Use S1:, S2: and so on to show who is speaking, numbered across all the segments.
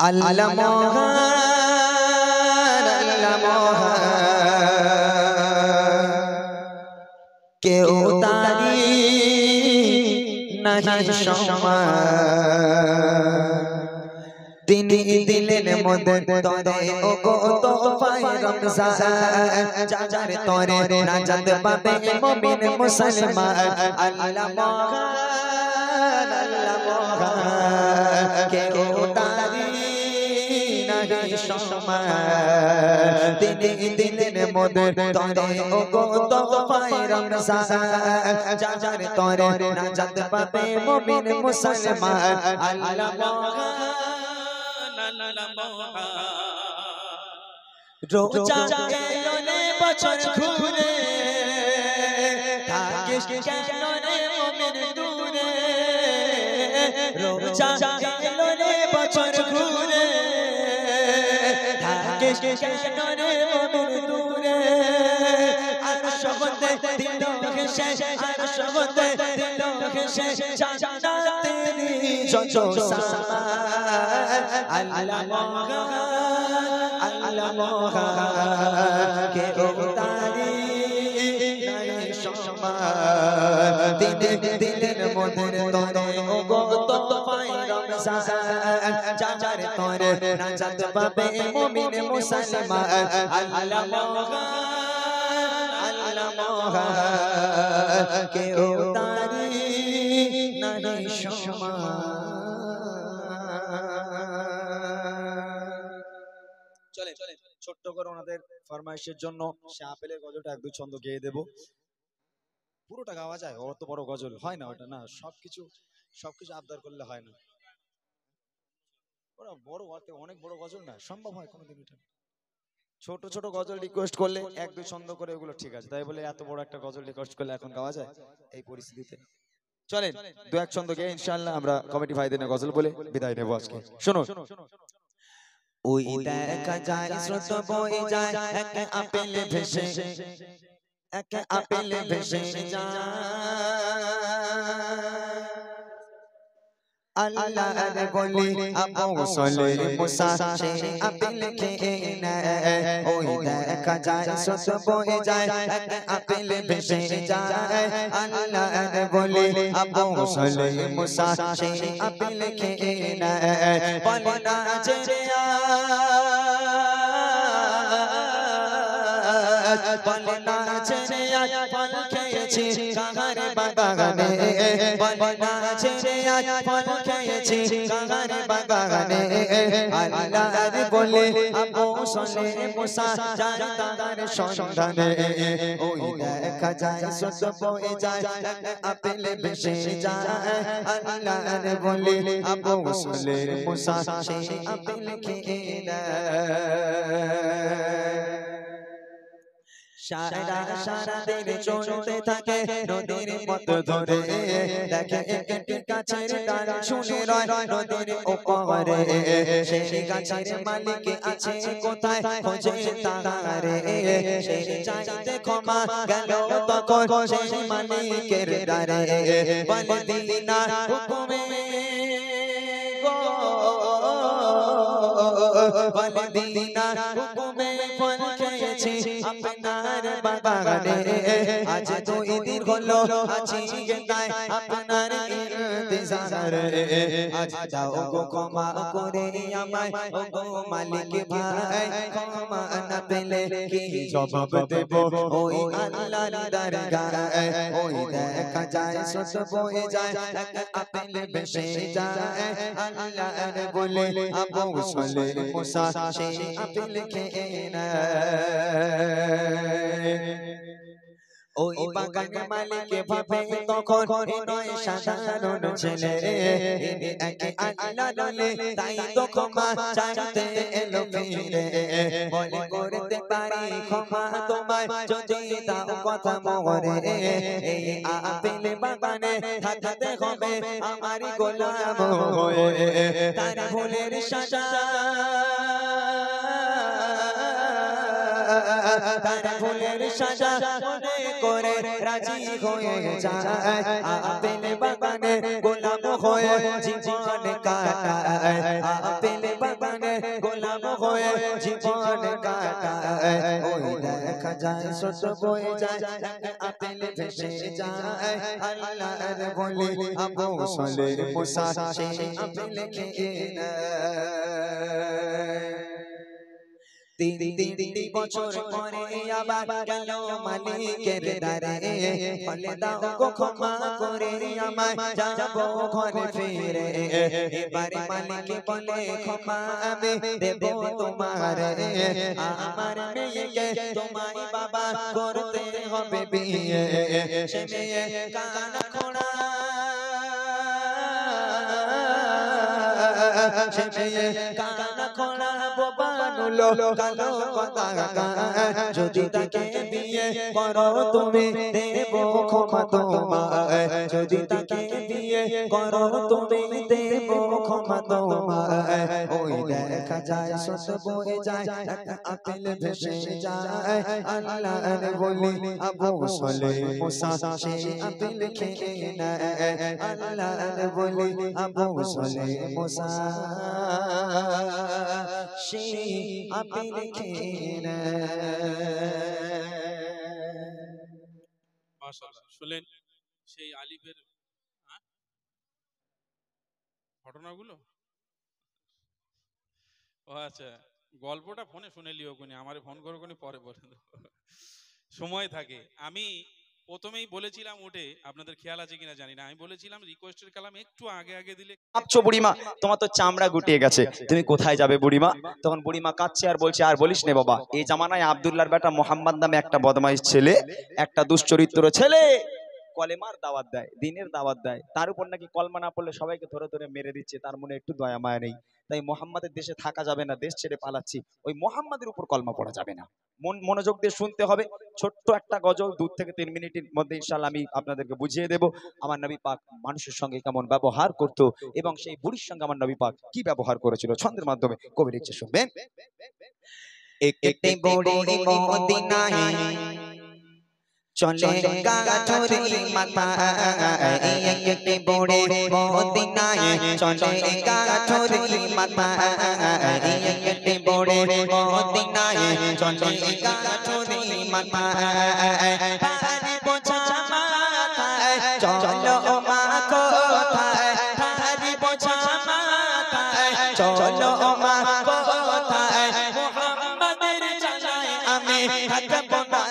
S1: আল্লাহ মহান, আল্লাহ মহান, কেউ তারি নাহি সমান। তিনি দিলেন মদন তরে ও গো তোফায় রমজান, যার তরে নাজাত পাবে মুমিন মুসলমান। আল্লাহ মহান, আল্লাহ মহান, কেউ তারি নাহি সমান। তিনি দিলেন মদন তরে ও গো তোফায় রমজান, যার তরে নাজাত পাবে মুমিন মুসলমান। আল্লাহ মহান, রোজা এলো রে বছর ঘুরে, থাকিস কেন রে মুমিন দূরে। রোজা এলো রে বছর ঘুরে, থাকিস কেন রে মুমিন দূরে। আর শহদে দিল হেসে, আর শহদে দিল হেসে, জান্নাতেরি যত সামান। আল্লাহ মহান, আল্লাহ মহান, কেউ তারি নাহি সমান। তিনি দিলেন মদন তরে ও গো তোফায় রমজান, যার তরে নাজাত পাবে মুমিন মুসলমান। আল্লাহ মহান, আল্লাহ মহান, কেউ তারি নাহি সমান। চলে ছোট্ট করে ওনাদের ফরমাইশের জন্য সে আপেলের গজলটা এক দুই ছন্দ গেয়ে দেব। পুরোটা গাওয়া যায়? অত বড় গজল হয় না ওটা, না সবকিছু আবদার করলে হয় না। ওরা বড় অনেক বড় গজল না, সম্ভব হয় কোনোদিন এটা। ছোট ছোট গজল রিকোয়েস্ট করলে এক দুই ছন্দ করে ওগুলো ঠিক আছে, তাই বলে এত বড় একটা গজল রিকোয়েস্ট করলে এখন গাওয়া যায় এই পরিস্থিতিতে? চলেন দু এক ছন্দ গেয়ে ইনশাআল্লাহ আমরা কমিটি ভাইদের গজল বলে বিদায় নেব আজকে। শোনো, ওই দেখা যায় স্রোত বয়ে যায়, এক আপেল ভেসে, এক আপেল ভেসে যায়। আল্লাহর বলি আবু সলে মুসা সে আপেল খেয়ে নেয়। ওই দেখা যায় স্রোত বয়ে যায়, এক আপেল ভেসে যায়। আল্লাহর বলি আবু সলে মুসা সে আপেল খেয়ে নেয়। বলে না ছেড়ে বলে না ছেড়ে ফল খেয়েছি কাহার বাগানে, বলে না ছেড়ে ফল খেয়েছি কাহার বাগানে। আল্লাহর বলে আবু সলে মুসা যায় তার সন্ধানে। ওই দেখা যায় স্রোত বয়ে যায়, আপেল ভেসে যায়। আল্লাহর বলে আবু সলে মুসা সেই আপেল খেয়ে নেয়। সারা দিন চলতে থাকে নদীর পথ ধরে, দেখে একটি গাছের ডাল শুনে রয় নদীর ওপারে। সেই গাছের মালিক আছে কোথায় খোঁজে তারে, সেই চাইতে ক্ষমা গেল তখন সেই মালিকের দ্বারে। বলে দিনা হুকুমে গো, বলে দিনা হুকুমে ফল খেয়েছি আপনার বাগানে। আজ 2 দিন হলো আছি গেলায় আপনার ইন্তজারে। আজ যাও গো ক্ষমা করে আমায় ও গো মালিক ভাই, ক্ষমা না পেলে কি জবাব দেব ওই আল্লাহর দরগাহে। ওই দেখা যায় স্রোত বয়ে যায়, এক আপেল ভেসে যায়। আল্লাহর বলে আবু সলে মুসা সেই আপেল খেয়ে নেয়। ওই বাগান মালিক ভাবে তখন নয় সাধারণ ছেলে, একে আল্লাহ বলে তাই তো ক্ষমা চাইতে এলো ফিরে। বলে করতে পারি ক্ষমা তোমায় যদি দাও কথা মোরে। এই আপেল বাগানে থাকতে হবে আমারই গোলাম হয়ে, তার ভুলের সাজা তার ভুলের সাজা মনে করে রাজি হয়ে যায়। আপেল বাগানে গোলাম হয়ে জীবন কাটায়, আপেল বাগানে বাগানে গোলাম হয়ে জীবন কাটায় ওই দেখা যায় শত বয়ে যায় আপেল ভেসে যায় আল্লাহর বলি আবু সালে মুসা সেই আপেল খেয়ে নেয় তিন বছর পরে আবার গেল মালিকের দ্বারে বলে দাও গো ক্ষমা করে আমায় যাব ঘরে ফিরে এবারে মালিক বলে ক্ষমা আমি দেব তোমারে আমার মেয়েকে তোমায় বাবা করতে হবে বিয়ে সে মেয়ে কান খোড়া সে মেয়ে কান খোড়া বানুলো কালো কথা যদি তাকে বিয়ে করো তুমি দেব ক্ষমা তোমায় যদি তাকে বিয়ে করো তুমি দেব ক্ষমা তোমায় ওই দেখা যায় শত বয়ে যায় আপেল ভেসে যায় আল্লাহর বলি আবু সালে মুসা সেই আপেল খেয়ে নেয় আল্লাহর বলি আবু সালে মুসা সেই আপেল খেয়ে নেয়
S2: মাশাআল্লাহ শুনলেন সেই আলিফের ঘটনাগুলো ও আচ্ছা গল্পটা ফোনে শুনে লিও কোনি আমারে ফোন করো কোনি পরে বলে সময় থাকে আমি প্রথমেই বলেছিলাম উঠে আপনাদের খেয়াল আছে কিনা জানি না আমি বলেছিলাম রিকোয়েস্টের কালাম একটু আগে আগে দিলে
S3: কাঁপছো বুড়িমা তোমার তো চামড়া গুটিয়ে গেছে তুমি কোথায় যাবে বুড়িমা তখন বুড়িমা কাঁদছে আর বলছে আর বলিস নে বাবা এই জামানায় আব্দুল্লাহর বেটা মোহাম্মদ নামে একটা বদমাইশ ছেলে একটা দুশ্চরিত্র ছেলে কলেমার দাওয়াত দেয় দিনের দাওয়াত দেয় তার উপর নাকি কলমা না পড়লে সবাইকে ধরে ধরে মেরে দিচ্ছে তার মনে একটু দয়া মায়া নেই তাই মোহাম্মদের দেশে থাকা যাবে না দেশ ছেড়ে পালাচ্ছি ওই মোহাম্মদের উপর কলমা পড়া যাবে না মনোযোগ দিয়ে শুনতে হবে ছোট্ট একটা গজল 2 থেকে 3 মিনিটের মধ্যে ইনশাআল্লাহ আমি আপনাদেরকে বুঝিয়ে দেব আমার নবী পাক মানুষের সঙ্গে কেমন ব্যবহার করত এবং সেই বুড়ির সঙ্গে আমার নবী পাক কি ব্যবহার করেছিল ছন্দের মাধ্যমে কবি লিখছে শুনবেন
S1: একটি বুড়ি মদিনায় চলে গাঠরি মাথা একটি বুড়ি মদিনায় চলে গাঠরি মাথা একটি বুড়ি মদিনায় চলে গাঠরি মাথা তারি বোঝা মাথায় চলো মা কোথায় তারি বোঝা মাথায় চলো মা কোথায় মুহাম্মাদের জানায় আমি থাকবো না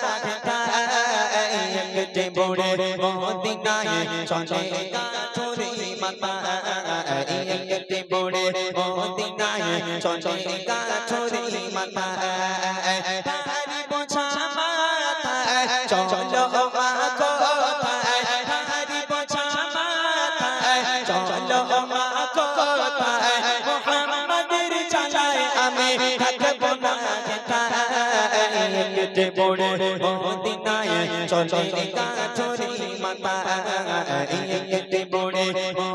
S1: একটি বুড়ি মদিনায় চলে গাঠরি মাথা একটি বুড়ি মদিনায় চলে গাঠরি মাথা তারি বোঝা মাথায় চলো মা কোথায় তারি বোঝা মাথায় চলো মা কোথায় মুহাম্মাদের জানায় আমি থাকবো না একটি বুড়ি মদিনায় চলে গাঠরি মাথা একটি বুড়ি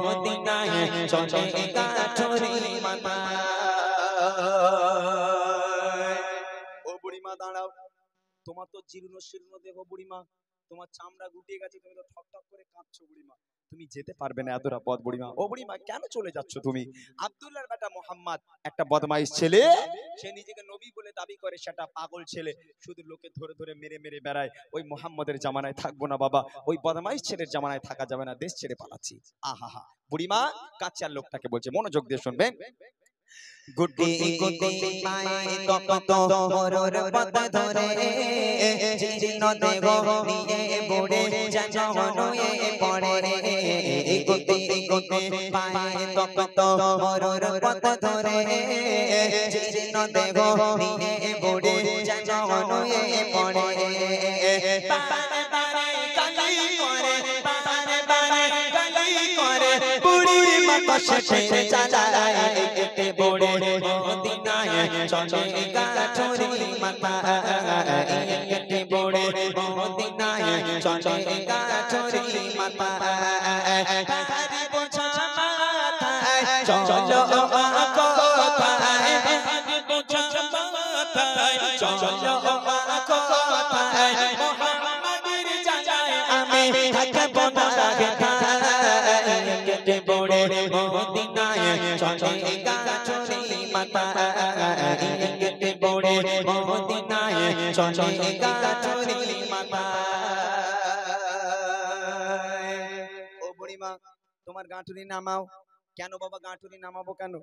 S1: মদিনায় চলে গাঠরি মাথা
S3: ও বুড়িমা দাঁড়াও তোমার তো জীর্ণ শীর্ণ দেহ বুড়িমা তোমার চামড়া গুটিয়ে গেছে তুমি তো ঠক ঠক করে কাঁদছো বুড়িমা তুমি যেতে পারবে না এতটা পথ বুড়িমা ও বুড়িমা কেন চলে যাচ্ছ তুমি আব্দুল্লাহর বেটা মোহাম্মদ একটা বদমাইশ ছেলে সে নিজেকে নবী বলে দাবি করে সেটা পাগল ছেলে শুধু লোকে ধরে ধরে মেরে মেরে বেড়ায় ওই মোহাম্মদের জামানায় থাকবো না বাবা ওই বদমাইশ ছেলের জামানায় থাকা যাবে না দেশ ছেড়ে পালাচ্ছি আহা বুড়িমা কাচ্চার লোকটাকে বলছে মনোযোগ দিয়ে শুনবেন
S1: গুটি গুটি পায়ে তপ্ত মরুর পথ ধরে জীর্ণ দেহ নিয়ে বুড়ে যেন নুয়ে পড়ে গুটি গুটি পায়ে তপ্ত মরুর পথ ধরে জীর্ণ দেহ নিয়ে বুড়ে যেন নুয়ে পড়ে বারে বারে গালি করে বারে বারে গালি করে বুড়ি মা কষ্টে চালায় একটি বুড়ি মদিনায় চলে গাঠরি মাথা একটি বুড়ি মদিনায় চলে গাঠরি মাথা তারি বোঝা মাথায় চলো মা কোথায় তারি বোঝা মাথায় চলো মা কোথায় মুহাম্মাদের জানায় আমি থাকবো না একটি বুড়ি মদিনায় চলে গাঠরি মাতা কেটে পড়ে মদিনায় চলে গাছরি মাতা।
S3: ও বুড়িমা তোমার গাঁটুরি নামাও। কেন বাবা গাঁটুরি নামাবো কেন?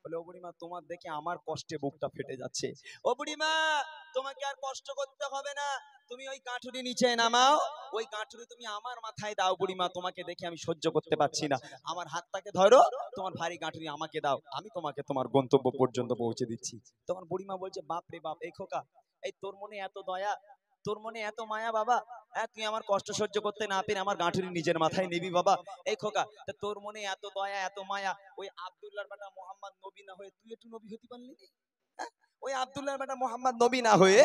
S3: বলে ও বুড়িমা তোমার দেখে আমার কষ্টে বুকটা ফেটে যাচ্ছে। ও বুড়িমা তোমাকে আর কষ্ট করতে হবে না, তুমি ওই গাঁটুরি নিচে নামাও, ওই গাঁটুরি তুমি আমার মাথায় দাও। বুড়িমা তোমাকে দেখে আমি সহ্য করতে পারছি না, আমার হাতটাকে ধরো, তোমার ভারী গাঁটুরি আমাকে দাও, আমি তোমাকে তোমার গন্তব্য পর্যন্ত পৌঁছে দিচ্ছি। তখন বুড়িমা বলছে বাপ রে বাপ, এই খোকা, এই তোর মনে এত দয়া, তোর মনে এত মায়া বাবা, হ্যাঁ তুই আমার কষ্ট সহ্য করতে না পেরে আমার গাঁটুরি নিজের মাথায় নিবি বাবা। এই খোকা, তা তোর মনে এত দয়া এত মায়া, ওই আব্দুল্লাহর বেটা মোহাম্মদ নবী না হয়ে তুই একটু নবী হতে পারলি না? হ্যাঁ? ওই আব্দুল্লাহর বেটা মোহাম্মদ নবী না হয়ে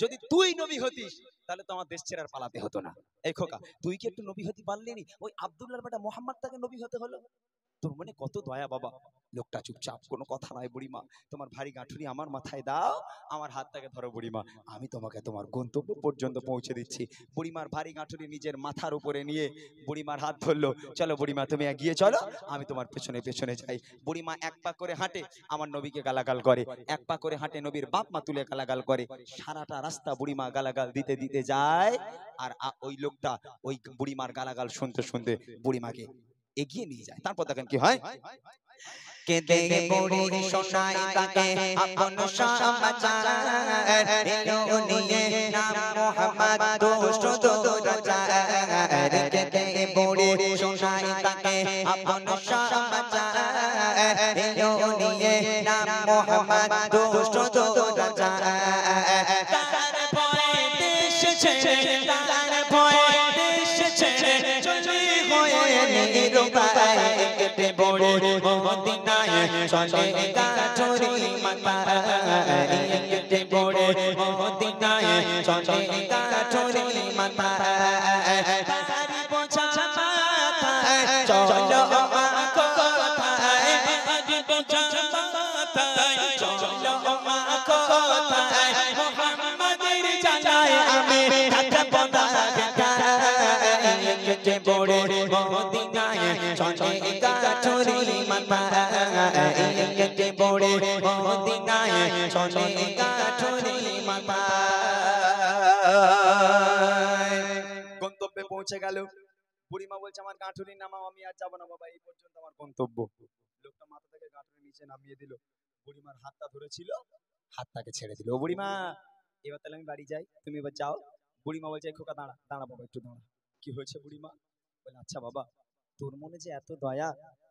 S3: যদি তুই নবী হতিস তাহলে তো আমার দেশ ছেড়ে আর পালাতে হতো না। এই খোকা তুই কি একটু নবী হতে পারলি নি? ওই আব্দুল্লাহর বেটা মোহাম্মদ তাকে নবী হতে হলো। তোর মনে কত দয়া বাবা। লোকটা চুপচাপ, কোনো কথা নাই। বুড়িমা তোমার ভারী গাঁঠুরি আমার মাথায় দাও, আমার হাতটাকে ধরো বুড়িমা, আমি তোমাকে তোমার গন্তব্য পর্যন্ত পৌঁছে দিচ্ছি। বুড়িমার ভারী গাঁঠুরি নিজের মাথার উপরে নিয়ে বুড়িমার হাত ধরলো। চলো বুড়িমা তুমি এগিয়ে চলো, আমি তোমার পেছনে পেছনে যাই। বুড়িমা এক পা করে হাঁটে, আমার নবীকে গালাগাল করে, এক পা করে হাঁটে, নবীর বাপ মা তুলে গালাগাল করে। সারাটা রাস্তা বুড়িমা গালাগাল দিতে দিতে যায়, আর ওই লোকটা ওই বুড়িমার গালাগাল শুনতে শুনতে বুড়িমাকে এগিয়ে নিয়ে যায়। তারপর দেখেন কি হয়।
S1: কেঁদে পড়ে শোনাই তাকে আপন সমাচার, এলো নিয়ে নাম মোহাম্মদ দোস্ত রাজার। কেঁদে পড়ে শোনাই তাকে আপন সমাচার, এলো নিয়ে নাম মোহাম্মদ দোস্ত রাজার। তার ভয়ে দেশ ছেড়ে, তার ভয়ে দেশ ছেড়ে চলে হয়ে নিরুপায়। কেটে পড়ে মদিনায় চলে গাছরি মাতা, কেটে পড়ে মদিনায় চলে গাছরি মাতা। তারি বোঝা মাথায় চলো মা কোথায়, তারি বোঝা মাথায় চলো মা কোথায়। মোহাম্মদের জানায় আমি থাকবো না বেকার। কেটে পড়ে মদিনায় চলে গাছরি মাতা, কেটে পড়ে মদিনায় চলে গাছরি মাতা।
S3: গন্তব্যে পৌঁছে গেল। বুড়িমা বলছে আমার গাঁঠুরি নামাও, আমি আর যাবো না বাবা, এই পর্যন্ত আমার গন্তব্য। লোকটা মাথা থেকে গাঁঠুরি নিচে নামিয়ে দিল, বুড়িমার হাতটা ধরেছিল, হাতটাকে ছেড়ে দিল। ও বুড়িমা এবার তাহলে আমি বাড়ি যাই, তুমি এবার যাও। বুড়িমা বলছে খোকা দাঁড়া দাঁড়া বাবা, একটু দাঁড়া। কি হয়েছে বুড়িমা? বলে আচ্ছা বাবা, তোর মনে যে এত দয়া,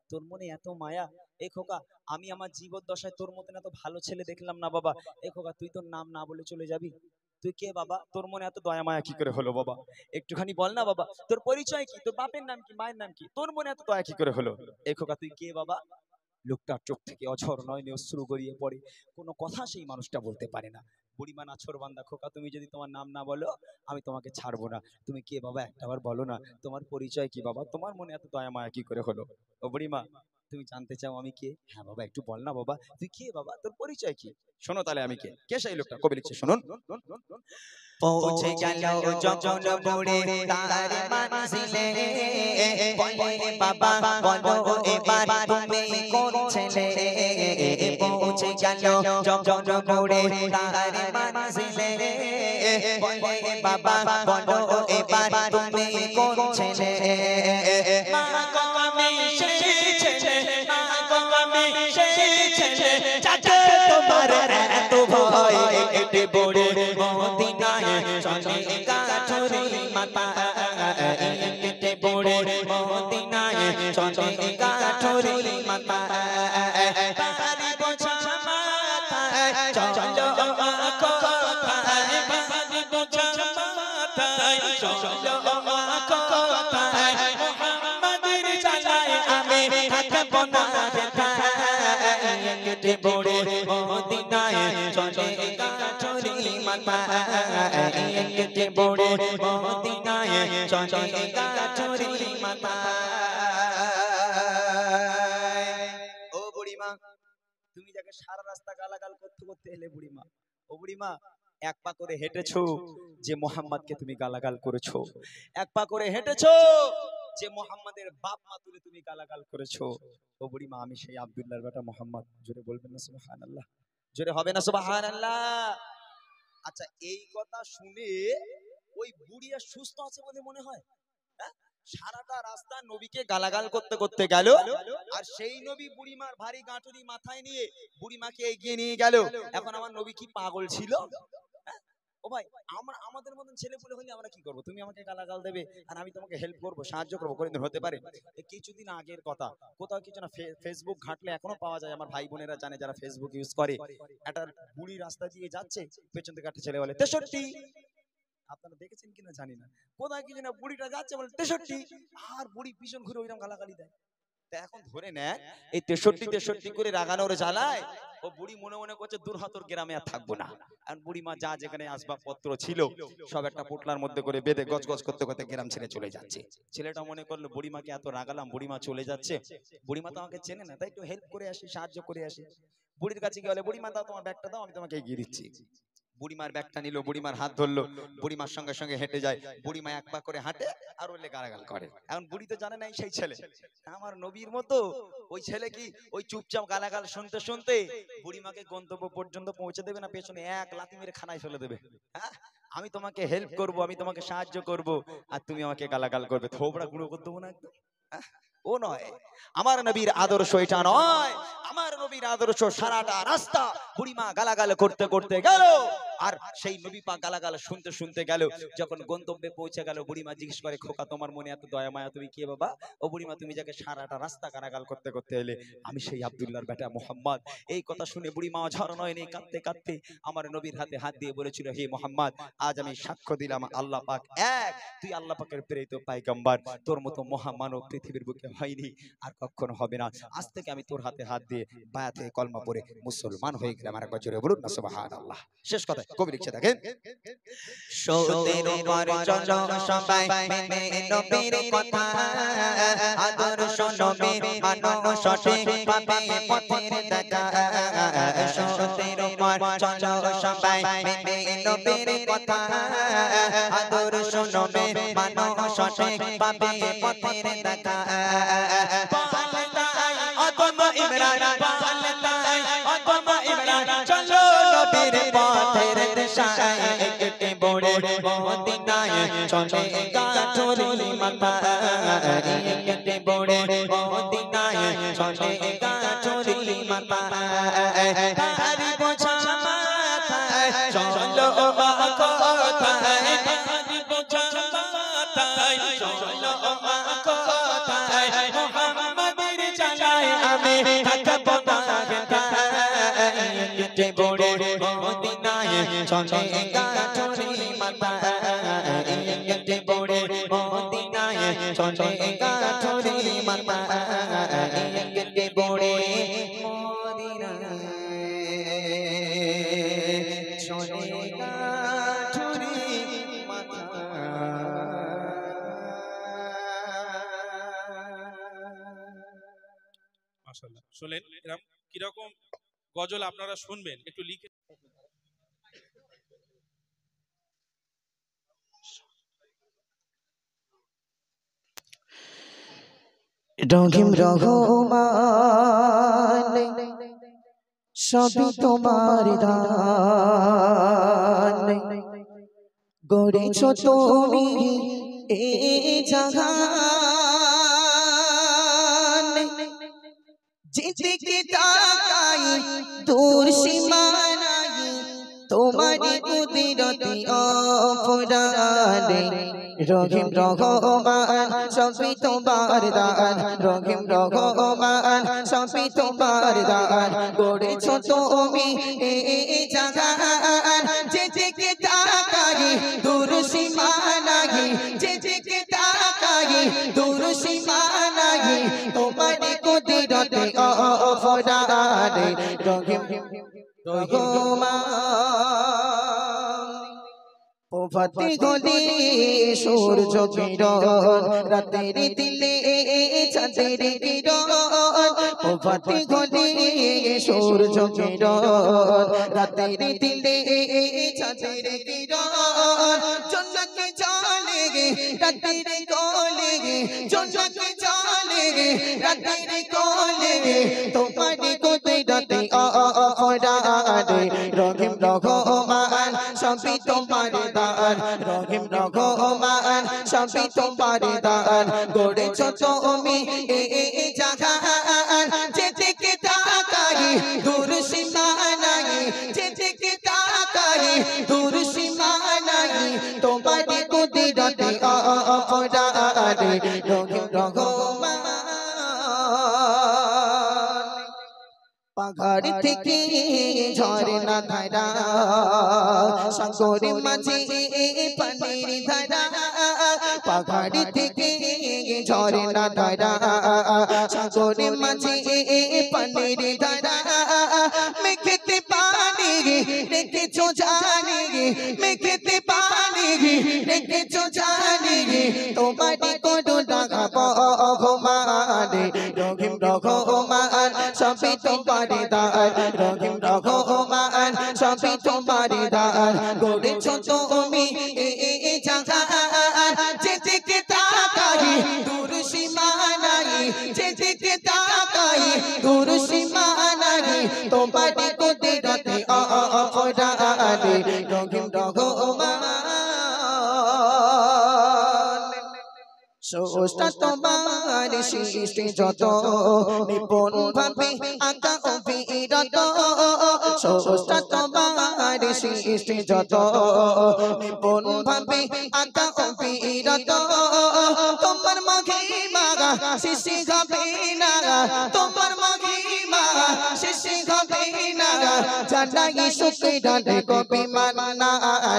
S3: তোর মনে এত মায়া, এ খোকা আমি আমার জীবদ্দশায় তোর মতন এত ভালো ছেলে দেখলাম না বাবা। এ খোকা তুই তোর নাম না বলে চলে যাবি? তুই কে বাবা? তোর মনে এত দয়া মায়া কি করে হলো বাবা? একটুখানি বল না বাবা, তোর পরিচয় কি, তোর বাপের নাম কি, মায়ের নাম কি, তোর মনে এত দয়া কি করে হলো? এ খোকা তুই কে বাবা? লোকটার চোখ থেকে অঝর নয়নে অশ্রু গড়িয়ে পড়ে, কোনো কথা সেই মানুষটা বলতে পারে না। বুড়িমা নাছোড় বান্দা, খোকা তুমি যদি তোমার নাম না বলো আমি তোমাকে ছাড়বো না। তুমি কে বাবা একটাবার বলো না, তোমার পরিচয় কি বাবা, তোমার মনে এত দয়া মায়া কি করে হলো? ও বুড়িমা তুমি জানতে চাও আমি কে? হ্যাঁ বাবা একটু বল না বাবা, তুই কে বাবা, তোর পরিচয় কি? শোনো তাহলে আমি কে। কে সেই লোকটা? কবি লিখছে শুনুন।
S1: পৌঁছে গেল যখন বুড়ি তার মানজিলে, বলে বাবা বলো এবার তুমি কোন ছেলে। পৌঁছে গেল যখন বুড়ি তার মানজিলে, বলে বাবা বলো এবার তুমি কোন ছেলে। মা গো আমি সেই ছেলে, মা গো আমি সেই ছেলে, চাচা তোমার এত ভয়। কেটে পড়ে মদিনায় চলে গাছরি মাতা, কেটে পড়ে মদিনায় চলে গাছরি মাতা। তারি বোঝা মাথায় চলো মা কোথায়, তারি বোঝা মাথায় চলো মা কোথায়। মোহাম্মদের জানায় আমি থাকবো না বেকার। কেটে পড়ে মদিনায় চলে গাছরি মাতা, কেটে পড়ে মদিনায় চলে গাছরি মাতা।
S3: ও বুড়িমা তুমি যাকে সারা রাস্তা গালাগাল করতে করতে এলে বুড়িমা, ও বুড়িমা এক পা করে হেঁটেছো যে মোহাম্মদকে তুমি গালাগাল করেছো, এক পা করে হেঁটেছো যে মোহাম্মদের বাপ মা তুলে তুমি গালাগাল করেছো, ও বুড়িমা আমি সেই আব্দুল্লাহর বেটা মোহাম্মদ। জোরে বলবেন না সুবহানাল্লাহ? জোরে হবে না সুবহানাল্লাহ? আচ্ছা, এই কথা শুনে ওই বুড়ি আর সুস্থ আছে বলে মনে হয়? হ্যাঁ? সারাটা রাস্তা নবীকে গালাগাল করতে করতে গেল, আর সেই নবী বুড়িমার ভারী গাঁটুরি মাথায় নিয়ে বুড়িমাকে এগিয়ে নিয়ে গেল। এখন আমার নবী কি পাগল ছিল? হ্যাঁ? ও ভাই, আমাদের মতন ছেলে পুলে হলে আমরা কি করবো? তুমি আমাকে গালাগাল দেবে আর আমি তোমাকে হেল্প করবো, সাহায্য করবো, কোনদিন হতে পারে? কিছুদিন আগের কথা, কোথাও কিছু না, ফেসবুক ঘাটলে এখনো পাওয়া যায়, আমার ভাই বোনেরা জানে যারা ফেসবুক ইউজ করে। একটা বুড়ি রাস্তা দিয়ে যাচ্ছে, পেছন থেকে একটা ছেলে বলে 63। আপনারা দেখেছেন কিনা জানি না, কোথায় কি না বুড়িটা যাচ্ছে বলে 63, আর বুড়ি পিছন ঘুরে ওইরকম গালাগালি দেয়। তা এখন ধরে নেন এই 63 করে রাগানোর জ্বালায় ও বুড়ি মনে মনে করছে দূর হতর গ্রামে আর থাকবো না। আর বুড়ি মা যা যেখানে আসবাবপত্র ছিল সব একটা পোটলার মধ্যে করে বেঁধে গজ গজ করতে করতে গ্রাম ছেড়ে চলে যাচ্ছে। ছেলেটা মনে করলো বুড়িমাকে এত রাগালাম, বুড়িমা চলে যাচ্ছে, বুড়িমা তো আমাকে চেনে না, তাই একটু হেল্প করে আসি, সাহায্য করে আসি। বুড়ির কাছে গিয়ে বলে বুড়িমা দাও তোমার ব্যাগটা দাও, আমি তোমাকে এগিয়ে দিচ্ছি। বুড়িমার ব্যাগটা নিল, বুড়িমার হাত ধরলো, বুড়িমার সঙ্গে সঙ্গে হেঁটে যায়। বুড়িমা এক পা করে হাঁটে আর ওলে গালাগাল করে। এখন বুড়ি তো জানে না সেই ছেলে আমার নবীর মতো। ওই ছেলে কি ওই চুপচাপ গালাগাল শুনতে শুনতে বুড়িমাকে গন্তব্য পর্যন্ত পৌঁছে দেবে না, পেছনে এক লাথি মেরে খানায় ফেলে দেবে? হ্যাঁ, আমি তোমাকে হেল্প করব, আমি তোমাকে সাহায্য করব, আর তুমি আমাকে গালাগাল করবে, থোবড়া গুঁড়ো করে দেবো না একদম? ও নয়, আমার নবীর আদর্শ এটা নয়। আমার নবীর আদর্শ সারাটা রাস্তা বুড়িমা গালাগাল করতে করতে গেল, আর সেই নবী পাক গালাগাল শুনতে শুনতে গেল। যখন গন্তব্যে পৌঁছে গেল, বুড়িমা জিজ্ঞেস করে খোকা তোমার মনে এত দয়া মায়া, তুমি কে বাবা? ও বুড়িমা তুমি যাকে সারাটা রাস্তা গালাগাল করতে করতে এলে, আমি সেই আব্দুল্লাহর বেটা মোহাম্মদ। এই কথা শুনে বুড়িমা ঝরনয়নে কাঁদতে কাঁদতে আমার নবীর হাতে হাত দিয়ে বলেছিল, হে মোহাম্মদ, আজ আমি সাক্ষ্য দিলাম আল্লাহ পাক এক, তুই আল্লাহ পাকের প্রেরিত পয়গম্বর, তোর মতো মহামানব পৃথিবীর বুকে হয়নি, আর কখনো হবে না। আজ থেকে আমি তোর হাতে হাত দিয়ে বায়াতে কলমা পড়ে মুসলমান হয়ে গেলাম। আর একবার জোরে বলুন না সুবহানাল্লাহ। শেষ কথা কবি লিখছে দেখেন,
S1: সত্যের উপর চলো সবাই মেনে নবীর কথা, আদর্শ নবীর মানো সঠিক পাবে পথের দেখা। সত্যের উপর চলো সবাই মেনে নবীর কথা, আদর্শ নবীর মানো সঠিক পাবে পথের দেখা। পাল্টাই অদম ইমরান, পাল্টাই অদম ইমরান, চলো নবীর পথের দিশায়, একটি বড়ে মদিনায় চলে গাঠুরি মাথা, একটি বড়ে মদিনায় চলে গাঠুরি মাথা। তারি বোঝা মাথায় চলো কোথায়, তারি বোঝা মাথায় চলো কোথায়, মুহাম্মাদের জানায় আমি থাকবো না কোথায়, একটি বড়ে মদিনায় চলে গাঠুরি মাথা, একটি বড়ে মদিনায় চলে গাঠুরি মাথা, একটি বড়ে মদিনায় চলে গাঠুরি মাথা।
S2: মাশাআল্লাহ, শুনলেন এরকম কিরকম গজল আপনারা শুনবেন একটু লিখে।
S1: রহিম রহমান সবই তোমার দান, গড়েছ তুমি এই জাহান। যেদিকে তাকাই দূর সীমানায়, তোমারি কুদরতি অফরানে। রহিম রহমান সবই তোমার দান, রহিম রহমান সবই তোমার দান, গড়েছ তুমি এই জাহান। যেদিকে তাকাই দূর সীমানায়, যেদিকে তাকাই দূর সীমানায়, তোমারি কুদরতি অফরানে। রহিম রহমান প্রভাতে হলে সূর্য কিরণ রাতের দিলে চাঁদের কিরণ প্রভাতে হলে সূর্য কিরণ রাতের দিলে চাঁদের কিরণ জোনাকি জলে রাতের কোলে জোনাকি জলে রাতের কোলে তোমার কুদরতে অরারে রহিম রহমান সবই তোমার দান রহিম রহমান সবই তোমার দান গড়েছো তুমি এই জাহান যেদিকে তাকাই দূর সীমা নাই যেদিকে তাকাই দূর সীমা নাই তোমার কুদরতে অরারে রহিম রহমান পাহাড় থেকে ঝরনা ধারা সাগরে মাঝে পানির ধারা পাহাড় থেকে ঝরনা ধারা সাগরে মাঝে পানির ধারা মেঘেতে পানি রেখেছো জানি মেঘেতে পানি রেখেছো জানি তোমার করুণা ভগবান রহিম রহমান সবই তোমার দান রহিম রহমান সবই তোমার দান গড়েছো তুমি এই জাহান যেদিকে তাকাই দূর সীমা নাই যেদিকে তাকাই দূর সীমা নাই তোমার কুদরতে অরারে রহিম রহমান স্রষ্টা তোমার সৃষ্টি যত নিপুণ ভাবে আঁকা অবিরত স্রষ্টা তোমার সৃষ্টি যত নিপুণ ভাবে আঁকা অবিরত তোমার মহিমা শেষে হবে না তোমার মহিমা শেষে হবে না জানাই শুকরানে কবি মানা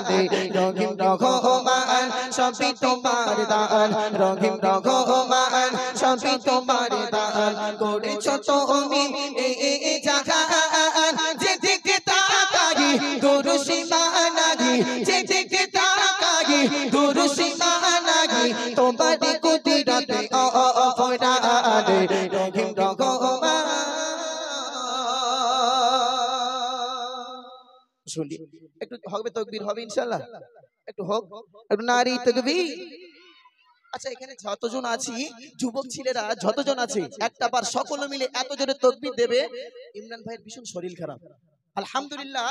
S1: রে রহিম রহমান সবই তোমার দান রহিম রহমান সবই তোমার দান করেছো তুমি এই জাহান যেদিকে তাকাই দূর সীমা নাই যেদিকে তাকাই দূর সীমা নাই তোমার কুদরতে অরারে রহিম রহমান শুনি একটু হবে তাকবীর হবে ইনশাআল্লাহ একটু হোক একটু নারী তাকবীর আচ্ছা এখানে যতজন আছি যুবক ছেলেরা যতজন আছে একটা বার সকলে মিলে এত জোরে তাকবীর দেবে ইমরান ভাইয়ের ভীষণ শরীর খারাপ আলহামদুলিল্লাহ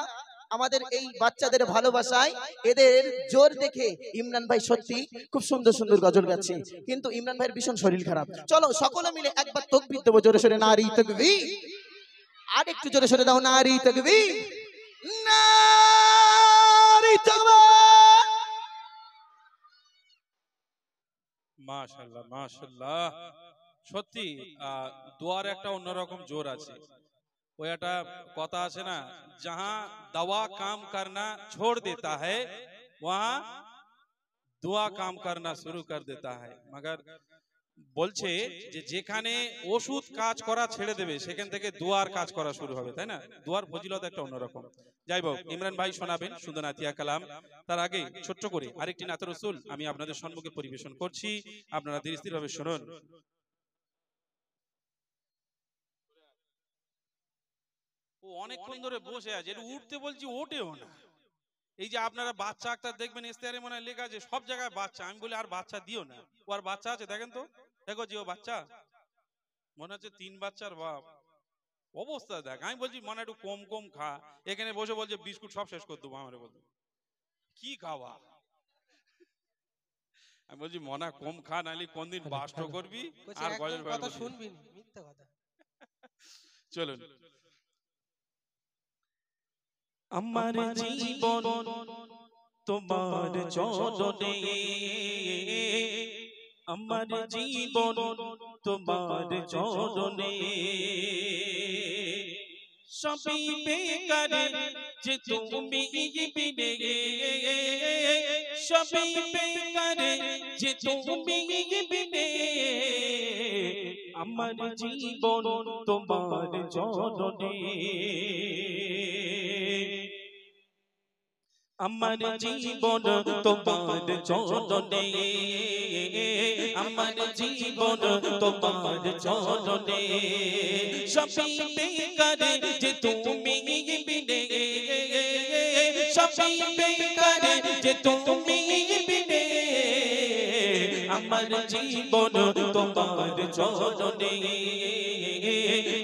S1: আমাদের এই বাচ্চাদের ভালোবাসায় এদের জোর দেখে ইমরান ভাই সত্যি খুব সুন্দর সুন্দর গজল গাচ্ছে কিন্তু ইমরান ভাইয়ের ভীষণ শরীর খারাপ চলো সকলে মিলে একবার তাকবীর দেবো জোরে সোরে নারী তাকবীর আর একটু জোরে সোরে দাও নারী তাকবীর নারী তাকবীর
S2: মাশাআল্লাহ মাশাআল্লাহ সত্যি দোয়ার একটা অন্যরকম জোর আছে ওই একটা কথা আছে না जहां दवा काम करना छोड़ देता है वहां दुआ काम करना शुरू कर देता है मगर বলছে যে যেখানে ওষুধ কাজ করা ছেড়ে দেবে সেখান থেকে দোয়ার কাজ করা শুরু হবে তাই না দোয়ার ফজিলত একটা অন্যরকম যাই হোক ইমরান ভাই শোনাবেন সুন্দর নাতিয়া কালাম তার আগে ছোট্ট করে আরেকটি নাত রাসূল আমি আপনাদের সম্মুখে পরিবেশন করছি আপনারা ধীরে স্থির ভাবে শুনুন ও অনেকক্ষণ ধরে বসে আছে এটা উঠতে বলছি ওঠেও না এই যে আপনারা বাচ্চা একটা দেখবেন ইস্তেহারে মনে লেখা আছে সব জায়গায় বাচ্চা আমি বলি আর বাচ্চা দিও না ও আর বাচ্চা আছে দেখেন তো দেখো যে ও বাচ্চা মনে হচ্ছে 3 বাচ্চার বাপ অবস্থা দেখ আমি বলছি মনে একটু কম কম খা এখানে বসে বলছে বিস্কুট সব শেষ করে দেবো আমারে বলতো কি খাওয়া আমি বলছি মনা কম খা নালি কোনদিন বাস্ট করবি আর গজল কথা শুনবি মিথ্যা কথা চলুন আমার জীবন তোমার চরণে আমার জীবন তোমার চরণে সবই বেকার যে তুমি বিনে সবই বেকার যে তুমি বিনে আমার জীবন তোমার চরণে আমার জীবন তোমার চরণে, আমার জীবন তোমার চরণে, সবই বেকার যে তুমি বিনে, সবই বেকার যে তুমি বিনে, আমার জীবন তোমার চরণে,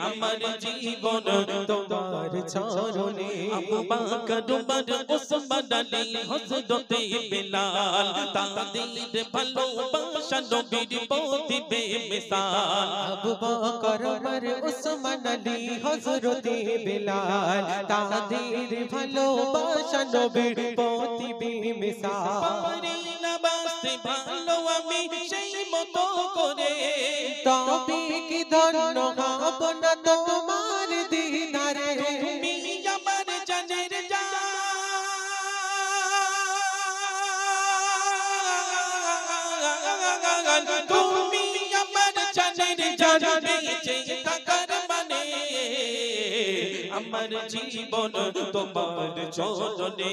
S2: আমার জীবন তোমার চরণে। আবু বকর উমর ওসমান আলী হযরতে বেলাল, তাদের ভালোবাসা নবীর প্রতি বেমিসাল।
S1: আবু বকর উমর ওসমান আলী হযরতে বেলাল, তাদের ভালোবাসা নবীর প্রতি বেমিসাল।
S2: পারি না বাঁচতে ভালো আমি সেই মতো করে,
S1: তবে কি ধন্য হব না তোমার দিদারে।
S2: তুমি আমার জানের জান, তুমি আমার জানের জান, বেঁচে থাকার মানে আমার জীবন তোমার চরণে,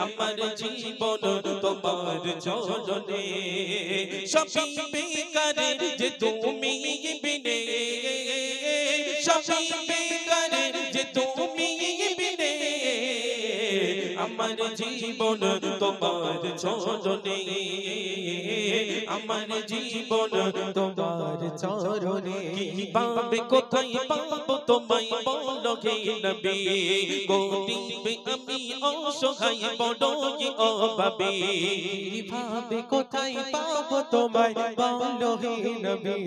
S2: আমার জীবন তোমার চরণে, সবই বেকার যে তুমি বিনে, সবই বেকার যে তুমি বিনে, আমার জীবন তোমার চরণে, আমার জীবন তোমার চরণে। কিভাবে কোথায় পাবো তোমায় বলো হে নবী, গরিব আমি অসহায় বড়ই অভাবী।
S1: কিভাবে কোথায় পাবো তোমায় বলো হে নবী,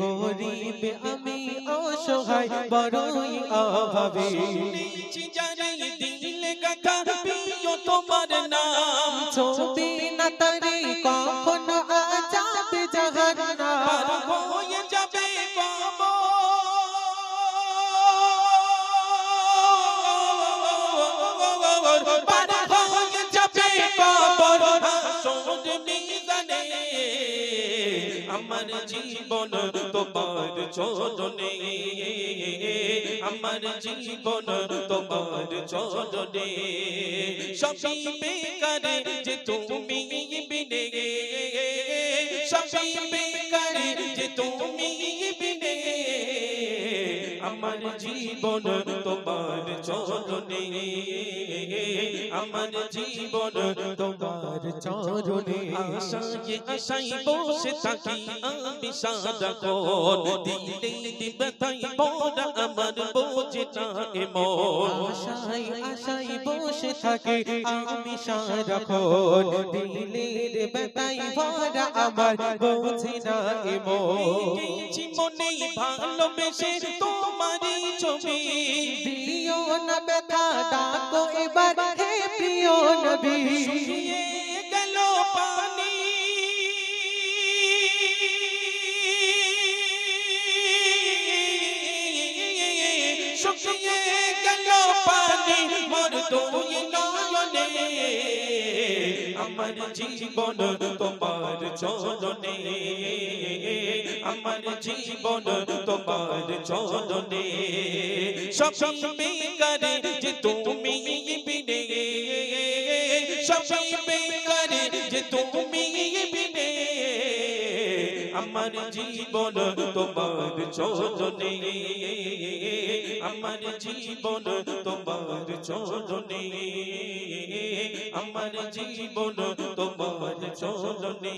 S1: গরিব আমি অসহায় বড়ই অভাবী।
S2: শুনেছি জানাই দিলে কথা প্রিয় তোমার নাম,
S1: ছবি না তারে কখনো আযাবে জাহান্নাম।
S2: পার হয়ে যাবে কবর, পার হয়ে যাবে কবর, হাসর মিজানে আমার জীবন তোমার চরণে, আমার জীবন তোমার চরণে, সবই বেকার যে তুমি বিনে, সবই বেকার যে তুমি বিনে, আমার জীবন তোমার চরণে, আমার জীবন তোমার চরণে। আশায় আশায় বসে থাকি আমি সারাক্ষণ, দিলে দিবতাই পড়া আমার বোঝে না এমন।
S1: আশায় আশায় বসে থাকে আমি সারাক্ষণ, দিলের ব্যথায় ভরা আমার বোঝে না এমন।
S2: এঁকেছি মনে ভালোবেসে তোমারই ছবি,
S1: দিও না ব্যথা ডাকো এবার হে প্রিয় নবী।
S2: শুকিয়ে গেল পানি, শুকিয়ে গেল পানি মোর দুই নয়নে, আমার জীবন তোমার চরণে, আমার জীবন তোমার চরণে, সবই বেকার যে তুমি বিনে, সবই বেকার যে তুমি বিনে, আমার জীবন তোমার চরণে, আমার জীবন তোমার চরণে, আমার জীবন তোমার চরণে,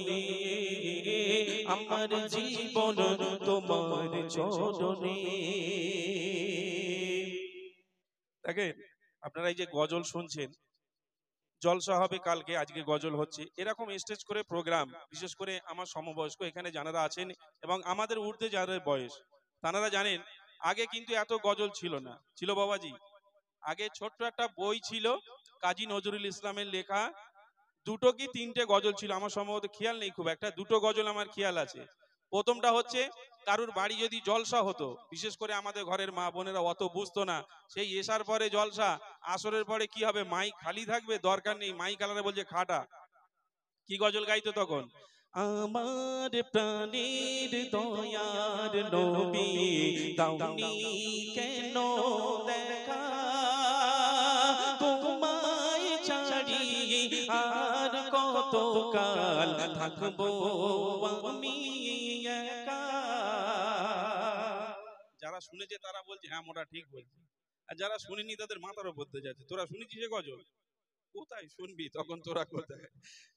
S2: আমার জীবন তোমার চরণে। দেখেন আপনারা এই যে গজল শুনছেন, জলসা হবে কালকে, আজকে গজল হচ্ছে, এরকম স্টেজ করে প্রোগ্রাম, বিশেষ করে আমার সমবয়স্ক এখানে যারা আছেন এবং আমাদের ঊর্ধ্বে যাদের বয়স, তারা জানেন আগে কিন্তু এত গজল ছিল না, ছিল বাবাজি। আগে ছোট্ট একটা বই ছিল কাজী নজরুল ইসলামের লেখা, দুটো কি তিনটে গজল ছিল, আমার সম্ভবত খেয়াল নেই খুব একটা, দুটো গজল আমার খেয়াল আছে। প্রথমটা হচ্ছে কারুর বাড়ি যদি জলসা হতো, বিশেষ করে আমাদের ঘরের মা বোনেরা অত বুঝতো না, সেই এসার পরে জলসা, আসরের পরে কি হবে, মাইক খালি থাকবে, দরকার নেই, মাইক আলাদা বলছে খাটা, কি গজল গাইতো তখন, আমার প্রাণের দয়ার নবী দাওনি কেন দেখা, তোমার কতকাল থাকবো আমি একা। যারা শুনেছে তারা বলছে হ্যাঁ মোটা ঠিক বলছে, আর যারা শুনেনি তাদের মাথার উপর দিয়ে যাচ্ছে। তোরা শুনেছিস এ গজল? কোথায় শুনবি তখন, তোরা কোথায়?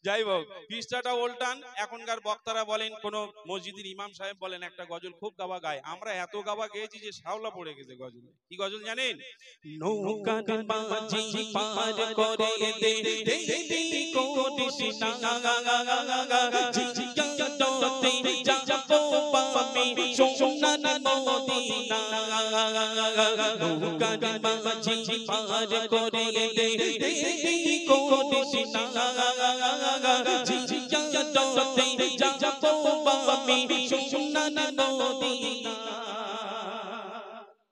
S2: যাই হোক, পৃষ্ঠাটা উল্টান। এখনকার বক্তারা বলেন, কোন মসজিদের ইমাম সাহেব বলেন একটা গজল খুব গাওয়া গায়। আমরা এত গাওয়া গেয়েছি যে শাওলা পড়ে গেছে গজলে। কি গজল জানেন? নৌকার বাজি পার করে দে দে কোটিস না জিয়াতে যাবো আমি সোনার মদিনা। নৌকার বাজি পার করে দে দে কোটিস না জিয়াতে যাবো আমি সোনার মদিনা।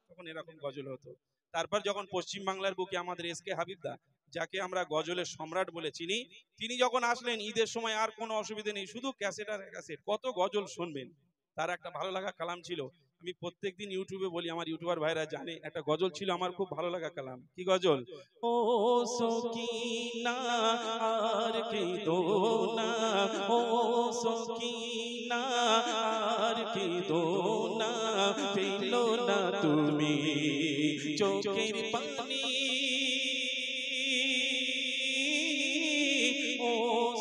S2: তখন এরকম গজল হতো। তারপর যখন পশ্চিম বাংলার বুকে আমাদের এসকে হাবিবদা, যাকে আমরা গজলের সম্রাট বলে চিনি, তিনি যখন আসলেন ঈদের সময় আর কোনো অসুবিধা নেই, শুধু ক্যাসেট আর ক্যাসেট, কত গজল শুনবেন। তার একটা ভালো লাগা কালাম ছিল, আমি প্রত্যেকদিন ইউটিউবে বলি, আমার ইউটিউবার ভাইরা জানে, একটা গজল ছিল আমার খুব ভালো লাগা কালাম। কি গজল? ও সকিনা আর কেঁদো না, ও সকিনা আর কেঁদো না, ফেলো না তুমি চোখের পানি, ও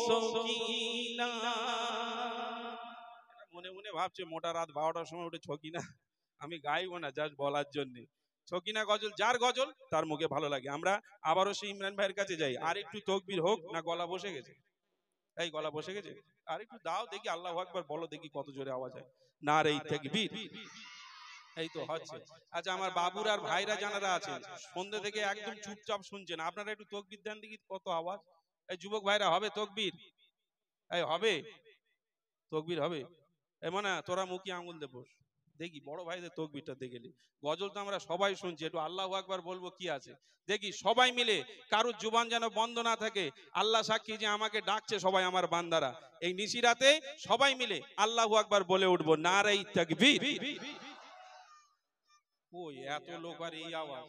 S2: সকিনা। মনে মনে ভাবছে মোটা রাত 12টার সময় উঠে ছকিনা আমি গাইবো না, জাস্ট বলার জন্য। ছকিনা গজল, যার গজল তার মুখে ভালো লাগে। আমরা আবারও সেই ইমরান ভাইয়ের কাছে যাই, আর একটু তকবির হোক না, গলা বসে গেছে? এই গলা বসে গেছে, আর একটু দাও দেখি, আল্লাহু আকবার বলো দেখি কত জোরে আওয়াজ হয়। নারে তাকবীর। এই তো হচ্ছে। আচ্ছা, আমার বাবুর আর ভাইরা যারা আছেন সন্ধ্যে থেকে একদম চুপচাপ শুনছেন, আপনারা একটু তকবির দেন দেখি কত আওয়াজ। এই যুবক ভাইরা, হবে তকবির? এই হবে তকবির হবে? এমন না, তোরা মুখে আঙুল দে বস দেখি, বড় ভাইদের তকবিরটা দেখেলি। গজল তো আমরা সবাই শুনছি, একটু আল্লাহু আকবার বলবো কি আছে দেখি সবাই মিলে, কারোর জুবান যেন বন্ধ না থাকে। আল্লাহ সাক্ষী যে আমাকে ডাকছে সবাই আমার বান্দারা, এই নিশিরাতে সবাই মিলে আল্লাহু আকবার বলে উঠবো, নারে তাকবীর। ওই এত লোক আর এই আওয়াজ,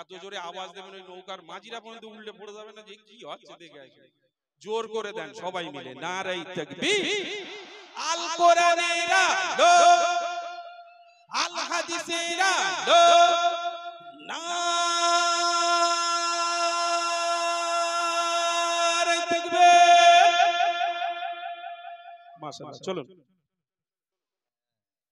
S2: এত জোরে আওয়াজ দেবেন ওই নৌকার মাঝিরা পর্যন্ত উল্টে পড়ে যাবে না, যে কি হচ্ছে দেখে আসে। জোর করে দেন সবাই মিলে, নারে তাকবীর। আল কোরআনের আলো, আল হাদিসের আলো, নারে তাকবীর। মাশাআল্লাহ, চলুন।